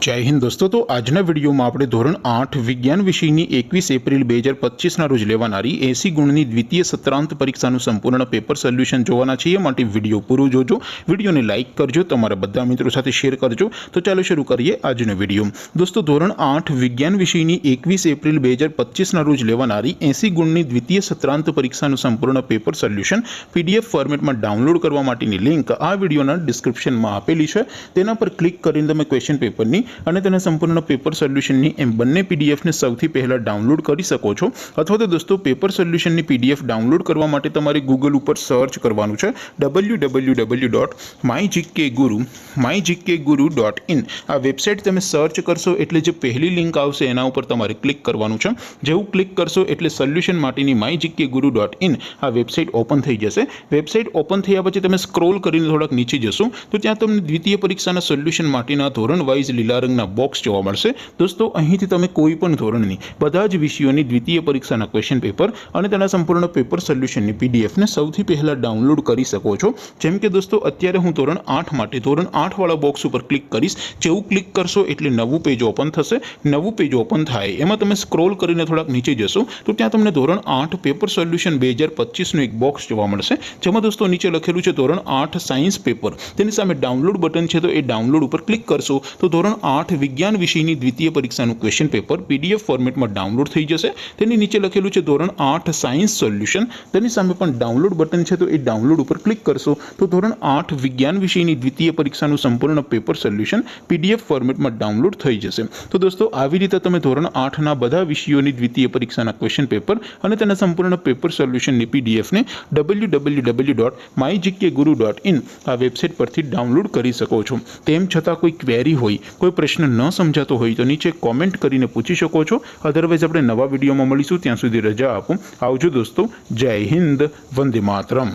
जय हिंद दोस्तों। तो आजना विडियो में આપણે ધોરણ 8 વિજ્ઞાન વિષયની 21 એપ્રિલ 2025 ના રોજ લેવાનારી 80 ગુણની દ્વિતીય સત્રાંત પરીક્ષાનું સંપૂર્ણ પેપર સોલ્યુશન જોવાના છીએ। માટે વિડિયો પૂરો જોજો, વિડિયોને લાઈક કરજો, તમારા બધા મિત્રો સાથે શેર કરજો। તો ચાલો શરૂ કરીએ આજનો વિડિયો। દોસ્તો ધોરણ 8 વિજ્ઞાન વિષયની 21 એપ્રિલ 2025 ના રોજ લેવાનારી 80 ગુણની દ્વિતીય સત્રાંત પરીક્ષાનું સંપૂર્ણ પેપર સોલ્યુશન પીડીએફ ફોર્મેટમાં ડાઉનલોડ કરવા માટેની લિંક આ વિડિયોના ડિસ્ક્રિપ્શનમાં આપેલી છે। તેના પર ક્લિક કરીને તમે ક્વેશ્ચન પેપરની અને તેના સંપૂર્ણ પેપર સોલ્યુશનની એમ બંને પીડીએફને સૌથી પહેલા ડાઉનલોડ કરી શકો છો। અથવા તો દોસ્તો પેપર સોલ્યુશનની પીડીએફ ડાઉનલોડ કરવા માટે તમારે ગૂગલ ઉપર સર્ચ કરવાનું છે www.mygkguru.in। આ વેબસાઇટ તમે સર્ચ કરશો એટલે જે પહેલી લિંક આવશે એના ઉપર તમારે ક્લિક કરવાનું છે। જેવું ક્લિક કરશો એટલે સોલ્યુશન માટેની mygkguru.in આ વેબસાઇટ ઓપન થઈ જશે। વેબસાઇટ ઓપન થયા પછી તમે સ્ક્રોલ કરીને થોડાક નીચે જશો તો ત્યાં તમને દ્વિતીય પરીક્ષાના સોલ્યુશન માટેના ધોરણ વાઇઝ લીલા રંગના બોક્સ જોવા મળશે। દોસ્તો અહીંથી તમે કોઈ પણ ધોરણની બધા જ વિષયોની દ્વિતીય પરીક્ષાના ક્વેશ્ચન પેપર અને તેના સંપૂર્ણ પેપર સોલ્યુશનની પીડીએફને સૌથી પહેલા ડાઉનલોડ કરી શકો છો। જેમ કે દોસ્તો અત્યારે હું ધોરણ 8 માટે ધોરણ 8 વાળા બોક્સ ઉપર ક્લિક કરીશ। જેવું ક્લિક કરશો એટલે નવું પેજ ઓપન થશે। નવું પેજ ઓપન થાય એમાં તમે સ્ક્રોલ કરીને થોડાક નીચે જશો તો ત્યાં તમને ધોરણ 8 પેપર સોલ્યુશન 2025 નું એક બોક્સ જોવા મળશે। જેમાં દોસ્તો નીચે લખેલું છે ધોરણ 8 સાયન્સ પેપર। તેની સામે ડાઉનલોડ બટન છે તો એ ડાઉનલોડ ઉપર ક્લિક કરશો તો ધોરણ 8 વિજ્ઞાન વિષયની દ્વિતીય પરીક્ષાનું ક્વેશ્ચન પેપર પીડીએફ ફોર્મેટમાં ડાઉનલોડ થઈ જશે। તેની નીચે લખેલું છે ધોરણ 8 સાયન્સ સોલ્યુશન। તેની સામે પણ ડાઉનલોડ બટન છે તો એ ડાઉનલોડ ઉપર ક્લિક કરશો તો ધોરણ 8 વિજ્ઞાન વિષયની દ્વિતીય પરીક્ષાનું સંપૂર્ણ પેપર સોલ્યુશન પીડીએફ ફોર્મેટમાં ડાઉનલોડ થઈ જશે। તો દોસ્તો આવી રીતે તમે ધોરણ 8 ના બધા વિષયોની દ્વિતીય પરીક્ષાના ક્વેશ્ચન પેપર અને તેના સંપૂર્ણ પેપર સોલ્યુશનની પીડીએફને www.mygkguru.in આ વેબસાઇટ પરથી ડાઉનલોડ કરી શકો છો। તેમ છતાં કોઈ ક્વેરી હોય, કોઈ પ્રશ્ન ન સમજાતો હોય તો નીચે કોમેન્ટ કરીને પૂછી શકો છો। અધરવાઇઝ આપણે નવા વિડીયોમાં મળીશું, ત્યાં સુધી રજા આપો। આવજો દોસ્તો, જય હિન્દ, વંદે માતરમ।